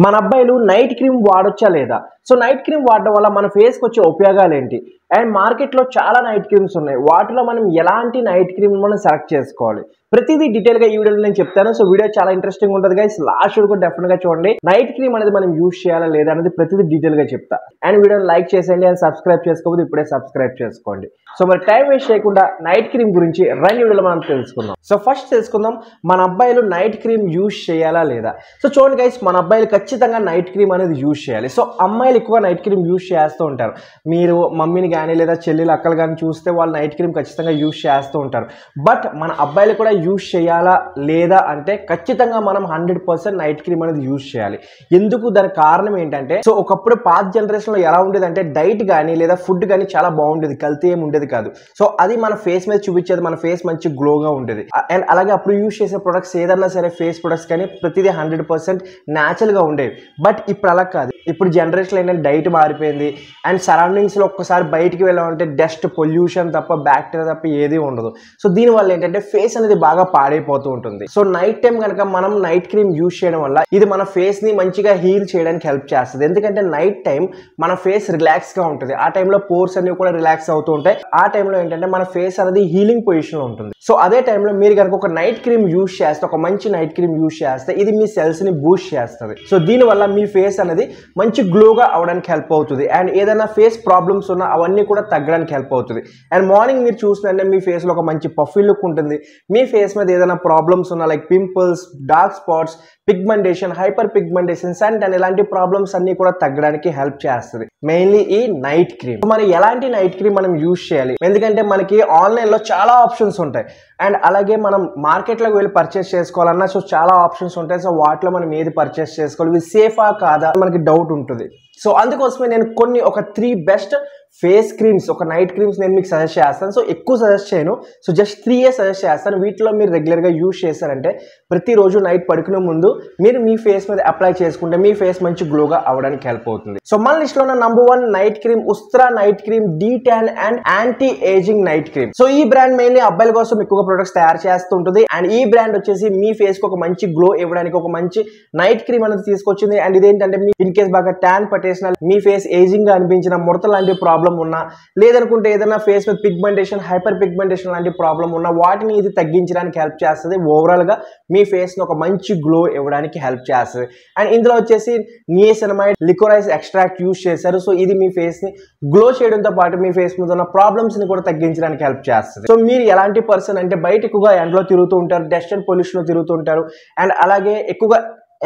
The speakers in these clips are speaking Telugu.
మన అబ్బాయిలు నైట్ క్రీమ్ వాడొచ్చా లేదా? సో నైట్ క్రీమ్ వాడడం వల్ల మన ఫేస్‌కి వచ్చే ఉపయోగాలు ఏంటి? అండ్ మార్కెట్‌లో చాలా నైట్ క్రీమ్స్ ఉన్నాయి. వాటిలో మనం ఎలాంటి నైట్ క్రీమ్ మనం సెలెక్ట్ చేసుకోవాలి? ప్రతిదీ డీటెయిల్‌గా ఈ వీడియోలో నేను చెప్తాను. సో వీడియో చాలా ఇంట్రెస్టింగ్ ఉంటది గైస్. లాస్ట్ వరకు డెఫినెట్‌గా చూడండి. నైట్ క్రీమ్ అనేది మనం యూజ్ చేయాలా లేదా అనేది ప్రతిదీ డీటెయిల్‌గా చెప్తా. అండ్ వీడియోని లైక్ చేసేయండి అండ్ సబ్స్క్రైబ్ చేసుకోకపోతే ఇప్పుడే సబ్స్క్రైబ్ చేసుకోండి. సో మరి టైం వేస్ట్ చేయకుండా నైట్ క్రీమ్ గురించి రండి వీడియోలో మనం తెలుసుకుందాం. సో ఫస్ట్ తెలుసుకుందాం మన అబ్బాయిలు నైట్ క్రీమ్ యూజ్ చేయాలా లేదా? సో చూడండి గైస్, మన అబ్బాయిలు ఖచ్చితంగా నైట్ క్రీమ్ అనేది యూజ్ చేయాలి. సో అమ్మాయిలు ఎక్కువ నైట్ క్రీమ్ యూజ్ చేస్తూ ఉంటారు. మీరు మమ్మీని కానీ లేదా చెల్లెలు అక్కలు కానీ చూస్తే వాళ్ళు నైట్ క్రీమ్ ఖచ్చితంగా యూజ్ చేస్తూ ఉంటారు. బట్ మన అబ్బాయిలు కూడా యూజ్ చేయాలా లేదా అంటే ఖచ్చితంగా మనం 100% నైట్ క్రీమ్ అనేది యూజ్ చేయాలి. ఎందుకు? దానికి కారణం ఏంటంటే, సో ఒకప్పుడు పాత జనరేషన్లో ఎలా ఉండేది అంటే డైట్ కానీ లేదా ఫుడ్ కానీ చాలా బాగుండేది, కల్తీ ఏమి ఉండేది కాదు. సో అది మన ఫేస్ మీద చూపించేది, మన ఫేస్ మంచి గ్లోగా ఉండేది. అండ్ అలాగే అప్పుడు యూజ్ చేసే ప్రొడక్ట్స్ ఏదన్నా సరే ఫేస్ ప్రొడక్ట్స్ కానీ ప్రతిదీ 100% న్యాచురల్గా ఉండేవి. బట్ ఇప్పుడు అలా కాదు. ఇప్పుడు జనరేషన్లో ఏంటంటే డైట్ మారిపోయింది అండ్ సరౌండింగ్స్లో ఒక్కసారి బయటికి వెళ్ళామంటే డస్ట్, పొల్యూషన్ తప్ప బ్యాక్టీరియా తప్ప ఏది ఉండదు. సో దీనివల్ల ఏంటంటే ఫేస్ అనేది బాగా పాడైపోతూ ఉంటుంది. సో నైట్ టైం కనుక మనం నైట్ క్రీమ్ యూజ్ చేయడం వల్ల ఇది మన ఫేస్ ని మంచిగా హీల్ చేయడానికి హెల్ప్ చేస్తుంది. ఎందుకంటే నైట్ టైం మన ఫేస్ రిలాక్స్ గా ఉంటుంది. ఆ టైంలో పోర్స్ అన్ని కూడా రిలాక్స్ అవుతూ ఉంటాయి. ఆ టైంలో ఏంటంటే మన ఫేస్ అనేది హీలింగ్ పొజిషన్ లో ఉంటుంది. సో అదే టైంలో మీరు కనుక ఒక నైట్ క్రీమ్ యూజ్ చేస్తే, ఒక మంచి నైట్ క్రీమ్ యూజ్ చేస్తే ఇది మీ సెల్స్ ని బూస్ట్ చేస్తుంది. సో దీనివల్ల మీ ఫేస్ అనేది మంచి గ్లోగా అవడానికి హెల్ప్ అవుతుంది. అండ్ ఏదైనా ఫేస్ ప్రాబ్లమ్స్ ఉన్నా అవన్నీ కూడా తగ్గడానికి హెల్ప్ అవుతుంది. అండ్ మార్నింగ్ మీరు చూసినంటే మీ ఫేస్ లో ఒక మంచి పఫీ లుక్ ఉంటుంది. మీ ఫేస్ మీద ఏదైనా ప్రాబ్లమ్స్ ఉన్నా like pimples, dark spots, pigmentation, hyper pigmentation, sun and ఇలాంటి ప్రాబ్లమ్స్ అన్ని కూడా తగ్గడానికి హెల్ప్ చేస్తుంది మెయిన్లీ ఈ నైట్ క్రీమ్. మరి ఎలాంటి నైట్ క్రీమ్ మనం యూజ్ చేయాలి? ఎందుకంటే మనకి ఆన్లైన్ లో చాలా ఆప్షన్స్ ఉంటాయి అండ్ అలాగే మనం మార్కెట్లోకి వెళ్ళి పర్చేస్ చేసుకోవాలన్నా సో చాలా ఆప్షన్స్ ఉంటాయి. సో వాటిలో మనం ఏది పర్చేస్ చేసుకోవాలి, ఇవి సేఫా కాదా మనకి డౌట్ ఉంటుంది. సో అందుకోసమే నేను ఒక 3 బెస్ట్ ఫేస్ క్రీమ్స్, ఒక నైట్ క్రీమ్స్ నేను మీకు సజెస్ట్ చేస్తాను. సో ఎక్కువ సజెస్ట్ చేయను, సో జస్ట్ 3 సజెస్ట్ చేస్తాను. వీటిలో మీరు రెగ్యులర్గా యూజ్ చేశారంటే ప్రతిరోజు నైట్ పడుకునే ముందు మీరు మీ ఫేస్ మీద అప్లై చేసుకుంటే మీ ఫేస్ మంచి గ్లోగా అవడానికి హెల్ప్ అవుతుంది. సో మన లిస్ట్లో ఉన్న number 1 night cream Ustraa night cream detan and anti aging night cream. So ఈ బ్రాండ్ మెయిన్లీ అబ్బాయిల కోసం ఎక్కువగా ప్రొడక్ట్స్ తయారు చేస్తుంటుంది. అండ్ ఈ బ్రాండ్ వచ్చేసి మీ ఫేస్ కి ఒక మంచి గ్లో ఇవ్వడానికి ఒక మంచి నైట్ క్రీమ్ అనేది తీసుకొచ్చింది. అండ్ ఇదేంటంటే మీ ఇన్ కేస్ బాగా ట్యాన్ పట్టేసిన, మీ ఫేస్ ఏజింగ్ గా అనిపించిన, ముడత లాంటి ప్రాబ్లం ఉన్నా, లేదనుకుంటే ఏదైనా ఫేస్ మీద పిగ్మెంటేషన్, హైపర్ పిగ్మెంటేషన్ లాంటి ప్రాబ్లం ఉన్నా వాటిని ఇది తగ్గించడానికి హెల్ప్ చేస్తుంది. ఓవరాల్ గా మీ ఫేస్ ని ఒక మంచి గ్లో ఇవ్వడానికి హెల్ప్ చేస్తుంది. అండ్ ఇందులో వచ్చేసి నియాసినమైడ్, లికోరైస్ ఎక్స్ట్రాక్ట్ యూజ్ చేశారు. సో ఇది మీ ఫేస్ ని గ్లో చేయడంతో పాటు మీ ఫేస్ మీద ఉన్న ప్రాబ్లమ్స్ ని కూడా తగ్గించడానికి హెల్ప్ చేస్తుంది. సో మీరు ఎలాంటి పర్సన్ అంటే బయట ఎక్కువగా ఎండలో తిరుగుతూ ఉంటారు, డస్ట్ అండ్ పొల్యూషన్ లో తిరుగుతూ ఉంటారు అండ్ అలాగే ఎక్కువగా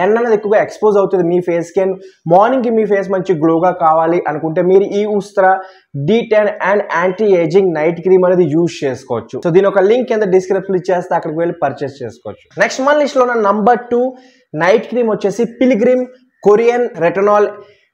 ఎండ అనేది ఎక్కువగా ఎక్స్పోజ్ అవుతుంది మీ ఫేస్ కి. అండ్ మార్నింగ్ కి మీ ఫేస్ మంచి గ్లోగా కావాలి అనుకుంటే మీరు ఈ Ustraa detan and anti aging night cream అనేది యూజ్ చేసుకోవచ్చు. సో దీని ఒక లింక్ కింద డిస్క్రిప్షన్ ఇచ్చేస్తే అక్కడికి వెళ్ళి పర్చేస్ చేసుకోవచ్చు. నెక్స్ట్ మన లిస్ట్ లో ఉన్న నంబర్ 2 నైట్ క్రీమ్ వచ్చేసి Pilgrim Korean retinol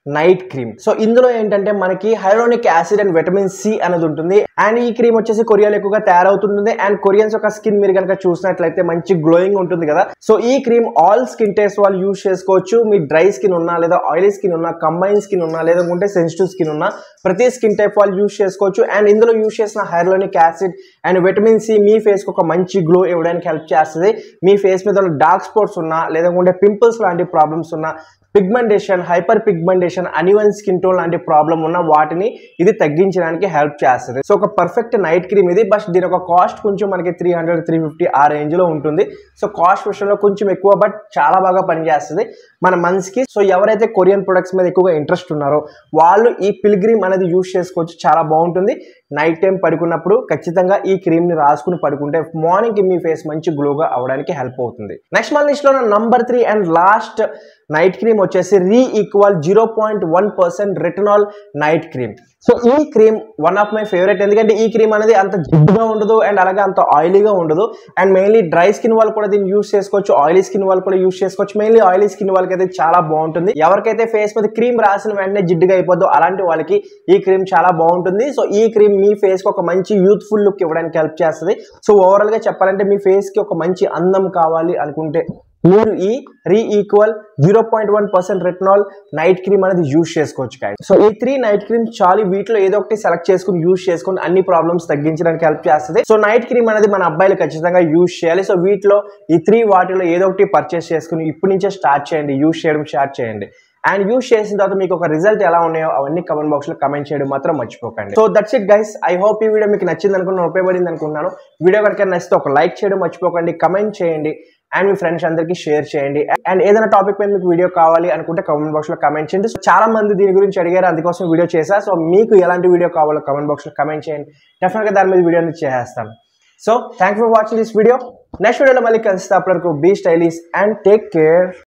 night cream. So ఇందులో ఏంటంటే మనకి hyaluronic acid and vitamin C అనేది ఉంటుంది. అండ్ ఈ క్రీమ్ వచ్చేసి కొరియాలో ఎక్కువగా తయారవుతుంది. అండ్ కొరియన్స్ యొక్క స్కిన్ మీరు కనుక చూసినట్లయితే మంచి గ్లోయింగ్ ఉంటుంది కదా. సో ఈ క్రీమ్ ఆల్ స్కిన్ టైప్స్ వాళ్ళు యూజ్ చేసుకోవచ్చు. మీ డ్రై స్కిన్ ఉన్నా లేదా ఆయిలీ స్కిన్ ఉన్నా, కంబైన్ స్కిన్ ఉన్నా లేదంటే సెన్సిటివ్ స్కిన్ ఉన్నా ప్రతి స్కిన్ టైప్ వాళ్ళు యూజ్ చేసుకోవచ్చు. అండ్ ఇందులో యూజ్ చేసిన hyaluronic acid and vitamin C మీ ఫేస్ కి ఒక మంచి గ్లో ఇవ్వడానికి హెల్ప్ చేస్తుంది. మీ ఫేస్ మీద ఉన్న డార్క్ స్పాట్స్ ఉన్నా లేదంటే పింపుల్స్ లాంటి ప్రాబ్లమ్స్ ఉన్నా, pigmentation, hyper pigmentation, uneven skin tone లాంటి ప్రాబ్లం ఉన్న వాటిని ఇది తగ్గించడానికి హెల్ప్ చేస్తుంది. సో ఒక పర్ఫెక్ట్ నైట్ క్రీమ్ ఇది. బట్ దీని ఒక కాస్ట్ కొంచెం మనకి 300-350 ఆ రేంజ్ లో ఉంటుంది. సో కాస్ట్ విషయంలో కొంచెం ఎక్కువ, బట్ చాలా బాగా పనిచేస్తుంది మన మనసుకి. సో ఎవరైతే కొరియన్ ప్రొడక్ట్స్ మీద ఎక్కువగా ఇంట్రెస్ట్ ఉన్నారో వాళ్ళు ఈ పిల్గ్రిమ్ అనేది యూజ్ చేసుకోవచ్చు. చాలా బాగుంటుంది. నైట్ టైం పడుకున్నప్పుడు ఖచ్చితంగా ఈ క్రీమ్ ని రాసుకుని పడుకుంటే మార్నింగ్ కి మీ ఫేస్ మంచి గ్లోగా అవడానికి హెల్ప్ అవుతుంది. నెక్స్ట్ మన లిస్ట్ లో number 3 and last night cream వచ్చేసి రీఈక్వల్ 0.1% రెటనాల్ నైట్ క్రీమ్. సో ఈ cream one of my favourite. ఎందుకంటే ఈ క్రీమ్ అనేది అంత జిడ్డుగా ఉండదు అండ్ అలాగే అంత ఆయిలీగా ఉండదు. అండ్ మెయిన్లీ డ్రై స్కిన్ వాళ్ళు కూడా దీన్ని యూజ్ చేసుకోవచ్చు, ఆయిలీ స్కిన్ వాళ్ళు కూడా యూజ్ చేసుకోవచ్చు. మెయిన్లీ ఆయిలీ స్కిన్ వాళ్ళకి అయితే చాలా బాగుంటుంది. ఎవరికైతే ఫేస్ మీద క్రీమ్ రాసిన వెంటనే జిడ్డుగా అయిపోద్దో అలాంటి వాళ్ళకి ఈ క్రీమ్ చాలా బాగుంటుంది. సో ఈ క్రీమ్ మీ ఫేస్ కి ఒక మంచి యూత్ఫుల్ లుక్ ఇవ్వడానికి హెల్ప్ చేస్తుంది. సో ఓవరాల్ గా చెప్పాలంటే మీ ఫేస్ కి ఒక మంచి అందం కావాలి అనుకుంటే మీరు ఈ రీఈక్వల్ 0.1% రెటినాల్ నైట్ క్రీమ్ అనేది యూజ్ చేసుకోవచ్చు guys. సో ఈ 3 నైట్ క్రీమ్ చాలు, వీటిలో ఏదో ఒకటి సెలెక్ట్ చేసుకుని యూజ్ చేసుకుని అన్ని ప్రాబ్లమ్స్ తగ్గించడానికి హెల్ప్ చేస్తుంది. సో నైట్ క్రీమ్ అనేది మన అబ్బాయిలు ఖచ్చితంగా యూజ్ చేయాలి. సో వీటిలో ఈ 3 వాటిలో ఏదో ఒకటి పర్చేస్ చేసుకుని ఇప్పటి నుంచే స్టార్ట్ చేయండి, యూజ్ చేయడం స్టార్ట్ చేయండి. అండ్ యూజ్ చేసిన తర్వాత మీకు ఒక రిజల్ట్ ఎలా ఉన్నాయో అవన్నీ కమెంట్ బాక్స్ లో కమెంట్ చేయడం మాత్రం మర్చిపోకండి. So that's it guys, I hope ఈ వీడియో మీకు నచ్చింది అనుకున్నాను, ఉపయోగపడింది అనుకున్నాను. వీడియో కనుక నచ్చితే ఒక లైక్ చేయడం మర్చిపోకండి, కమెంట్ చేయండి అండ్ మీ ఫ్రెండ్స్ అందరికీ షేర్ చేయండి. అండ్ ఏదైనా టాపిక్ పైన మీకు వీడియో కావాలి అనుకుంటే కమెంట్ బాక్స్ లో కమెంట్ చేయండి. సో చాలా మంది దీని గురించి అడిగారు, అందుకోసం వీడియో చేశా. సో మీకు ఎలాంటి వీడియో కావాలో కమెంట్ బాక్స్ లో కమెంట్ చేయండి, డెఫినెట్ గా దాని మీద వీడియోని చేస్తాను. So thanks for watching this video. Next వీడియోలో మళ్ళీ కలిస్తే అప్పటి వరకు be stylish and take care.